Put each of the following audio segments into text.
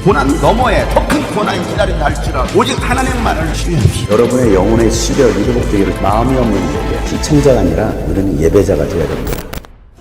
고난 너머에 더 큰 고난이 기다린다 할지라도 오직 하나님만을 신뢰합시다. 여러분의 영혼의 시력이 회복되기를 마음이 없는 자에게 시청자가 아니라 우리는 예배자가 되어야 됩니다.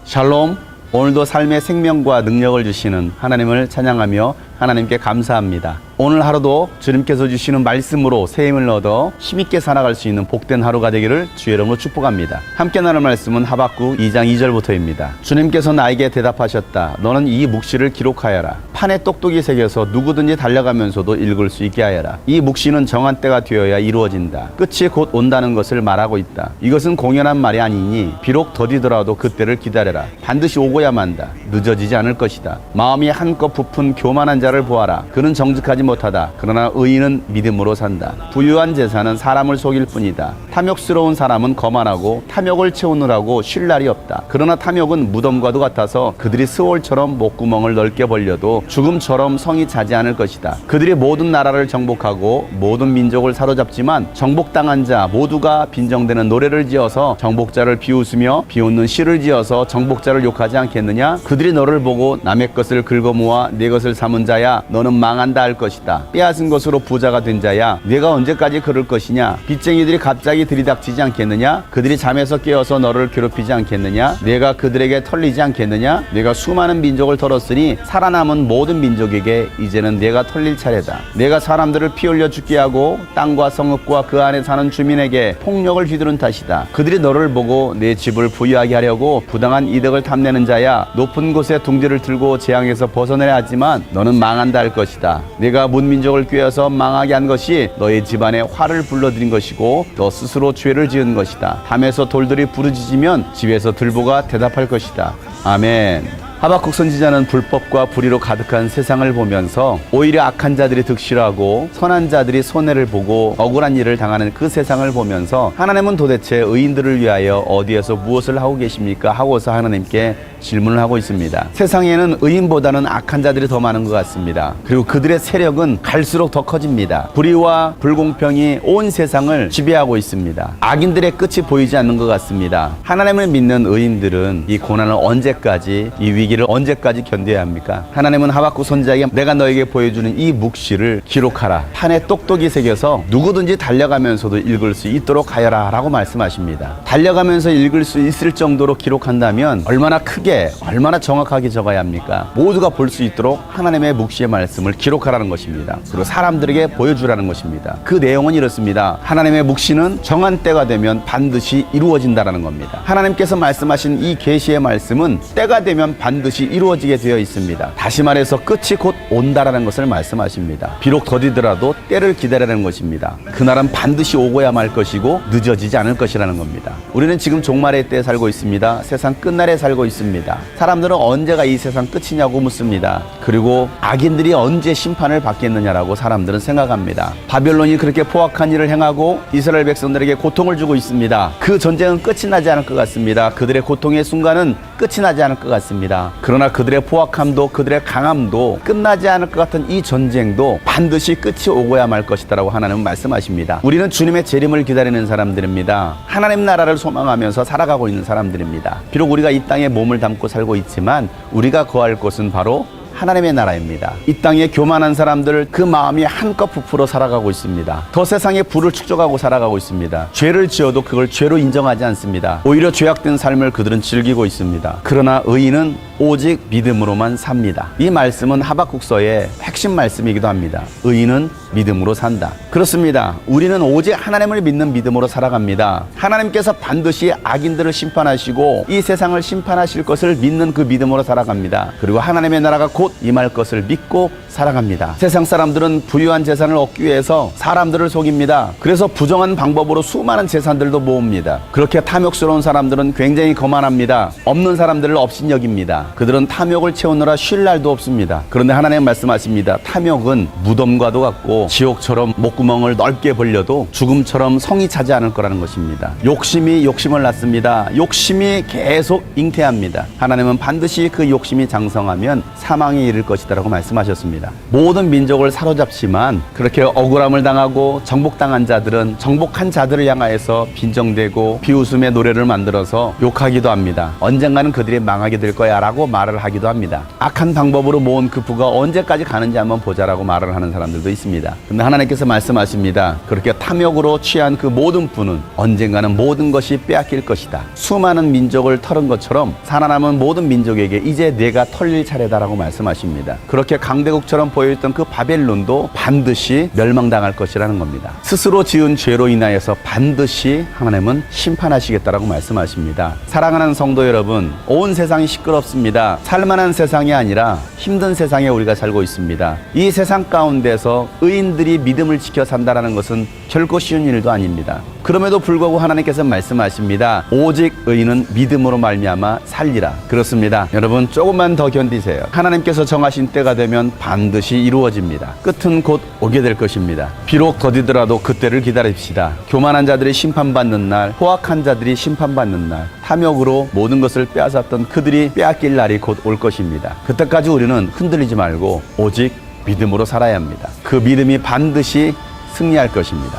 샬롬. 오늘도 삶의 생명과 능력을 주시는 하나님을 찬양하며 하나님께 감사합니다. 오늘 하루도 주님께서 주시는 말씀으로 새 힘을 얻어 힘있게 살아갈 수 있는 복된 하루가 되기를 주의 이름으로 축복합니다. 함께 나눌 말씀은 하박국 2장 2절부터입니다. 주님께서 나에게 대답하셨다. 너는 이 묵시를 기록하여라. 판에 똑똑히 새겨서 누구든지 달려가면서도 읽을 수 있게 하여라. 이 묵시는 정한 때가 되어야 이루어진다. 끝이 곧 온다는 것을 말하고 있다. 이것은 공연한 말이 아니니 비록 더디더라도 그때를 기다려라. 반드시 오고야 만다. 늦어지지 않을 것이다. 마음이 한껏 부푼 교만한 자를 보아라. 그는 정직하지 못하다. 그러나 의인은 믿음으로 산다. 부유한 재산은 사람을 속일 뿐이다. 탐욕스러운 사람은 거만하고 탐욕을 채우느라고 쉴 날이 없다. 그러나 탐욕은 무덤과도 같아서 그들이 스올처럼 목구멍을 넓게 벌려도 죽음처럼 성이 차지 않을 것이다. 그들이 모든 나라를 정복하고 모든 민족을 사로잡지만 정복당한 자 모두가 빈정대는 노래를 지어서 정복자를 비웃으며 비웃는 시를 지어서 정복자를 욕하지 않겠느냐? 그들이 너를 보고 남의 것을 긁어모아 네 것을 삼은 자야 너는 망한다 할 것이다. 빼앗은 것으로 부자가 된 자야 네가 언제까지 그럴 것이냐? 빚쟁이들이 갑자기 들이닥치지 않겠느냐? 그들이 잠에서 깨어서 너를 괴롭히지 않겠느냐? 네가 그들에게 털리지 않겠느냐? 네가 수많은 민족을 털었으니 살아남은 모든 민족에게 이제는 네가 털릴 차례다. 네가 사람들을 피 흘려 죽게 하고 땅과 성읍과 그 안에 사는 주민에게 폭력을 휘두른 탓이다. 그들이 너를 보고 내 집을 부유하게 하려고 부당한 이득을 탐내는 자야 높은 곳에 둥지를 들고 재앙에서 벗어내야 하지만 너는 망한다 할 것이다. 네가 문민족을 꾀어서 망하게 한 것이 너의 집안에 화를 불러들인 것이고 너 스스로 죄를 지은 것이다. 밤에서 돌들이 부르짖으면 집에서 들보가 대답할 것이다. 아멘. 하박국 선지자는 불법과 불의로 가득한 세상을 보면서 오히려 악한 자들이 득실하고 선한 자들이 손해를 보고 억울한 일을 당하는 그 세상을 보면서 하나님은 도대체 의인들을 위하여 어디에서 무엇을 하고 계십니까? 하고서 하나님께 질문을 하고 있습니다. 세상에는 의인보다는 악한 자들이 더 많은 것 같습니다. 그리고 그들의 세력은 갈수록 더 커집니다. 불의와 불공평이 온 세상을 지배하고 있습니다. 악인들의 끝이 보이지 않는 것 같습니다. 하나님을 믿는 의인들은 이 고난을 언제까지 이 위기를 언제까지 견뎌야 합니까? 하나님은 하박국 선지자에게 내가 너에게 보여주는 이 묵시를 기록하라. 판에 똑똑히 새겨서 누구든지 달려가면서도 읽을 수 있도록 하여라 라고 말씀하십니다. 달려가면서 읽을 수 있을 정도로 기록한다면 얼마나 크게 얼마나 정확하게 적어야 합니까? 모두가 볼 수 있도록 하나님의 묵시의 말씀을 기록하라는 것입니다. 그리고 사람들에게 보여주라는 것입니다. 그 내용은 이렇습니다. 하나님의 묵시는 정한 때가 되면 반드시 이루어진다라는 겁니다. 하나님께서 말씀하신 이 계시의 말씀은 때가 되면 반드시 이루어지게 되어 있습니다. 다시 말해서 끝이 곧 온다라는 것을 말씀하십니다. 비록 더디더라도 때를 기다리라는 것입니다. 그날은 반드시 오고야 말 것이고 늦어지지 않을 것이라는 겁니다. 우리는 지금 종말의 때에 살고 있습니다. 세상 끝날에 살고 있습니다. 사람들은 언제가 이 세상 끝이냐고 묻습니다. 그리고 악인들이 언제 심판을 받겠느냐라고 사람들은 생각합니다. 바벨론이 그렇게 포악한 일을 행하고 이스라엘 백성들에게 고통을 주고 있습니다. 그 전쟁은 끝이 나지 않을 것 같습니다. 그들의 고통의 순간은 끝이 나지 않을 것 같습니다. 그러나 그들의 포악함도 그들의 강함도 끝나지 않을 것 같은 이 전쟁도 반드시 끝이 오고야 말 것이다라고 하나님은 말씀하십니다. 우리는 주님의 재림을 기다리는 사람들입니다. 하나님 나라를 소망하면서 살아가고 있는 사람들입니다. 비록 우리가 이 땅에 몸을 담고 살고 있지만 우리가 거할 곳은 바로 하나님의 나라입니다. 이 땅에 교만한 사람들 그 마음이 한껏 부풀어 살아가고 있습니다. 더 세상에 불을 축적하고 살아가고 있습니다. 죄를 지어도 그걸 죄로 인정하지 않습니다. 오히려 죄악된 삶을 그들은 즐기고 있습니다. 그러나 의인은 오직 믿음으로만 삽니다. 이 말씀은 하박국서의 핵심 말씀이기도 합니다. 의인은 믿음으로 산다. 그렇습니다. 우리는 오직 하나님을 믿는 믿음으로 살아갑니다. 하나님께서 반드시 악인들을 심판하시고 이 세상을 심판하실 것을 믿는 그 믿음으로 살아갑니다. 그리고 하나님의 나라가 곧 임할 것을 믿고 살아갑니다. 세상 사람들은 부유한 재산을 얻기 위해서 사람들을 속입니다. 그래서 부정한 방법으로 수많은 재산들도 모읍니다. 그렇게 탐욕스러운 사람들은 굉장히 거만합니다. 없는 사람들을 업신여깁니다. 그들은 탐욕을 채우느라 쉴 날도 없습니다. 그런데 하나님 말씀하십니다. 탐욕은 무덤과도 같고 지옥처럼 목구멍을 넓게 벌려도 죽음처럼 성이 차지 않을 거라는 것입니다. 욕심이 욕심을 낳습니다. 욕심이 계속 잉태합니다. 하나님은 반드시 그 욕심이 장성하면 사망의 멸망에 이를 것이다라고 말씀하셨습니다. 모든 민족을 사로잡지만 그렇게 억울함을 당하고 정복당한 자들은 정복한 자들을 향하여서 빈정대고 비웃음의 노래를 만들어서 욕하기도 합니다. 언젠가는 그들이 망하게 될 거야 라고 말을 하기도 합니다. 악한 방법으로 모은 그 부가 언제까지 가는지 한번 보자라고 말을 하는 사람들도 있습니다. 근데 하나님께서 말씀하십니다. 그렇게 탐욕으로 취한 그 모든 부는 언젠가는 모든 것이 빼앗길 것이다. 수많은 민족을 털은 것처럼 살아남은 모든 민족에게 이제 내가 털릴 차례다라고 말씀하십니다. 그렇게 강대국처럼 보여있던 그 바벨론도 반드시 멸망당할 것이라는 겁니다. 스스로 지은 죄로 인하여서 반드시 하나님은 심판하시겠다라고 말씀하십니다. 사랑하는 성도 여러분, 온 세상이 시끄럽습니다. 살만한 세상이 아니라 힘든 세상에 우리가 살고 있습니다. 이 세상 가운데서 의인들이 믿음을 지켜 산다라는 것은 결코 쉬운 일도 아닙니다. 그럼에도 불구하고 하나님께서 말씀하십니다. 오직 의인은 믿음으로 말미암아 살리라. 그렇습니다. 여러분 조금만 더 견디세요. 하나님께서 정하신 때가 되면 반드시 이루어집니다. 끝은 곧 오게 될 것입니다. 비록 더디더라도 그때를 기다립시다. 교만한 자들이 심판받는 날, 포악한 자들이 심판받는 날, 탐욕으로 모든 것을 빼앗았던 그들이 빼앗길 날이 곧 올 것입니다. 그때까지 우리는 흔들리지 말고 오직 믿음으로 살아야 합니다. 그 믿음이 반드시 승리할 것입니다.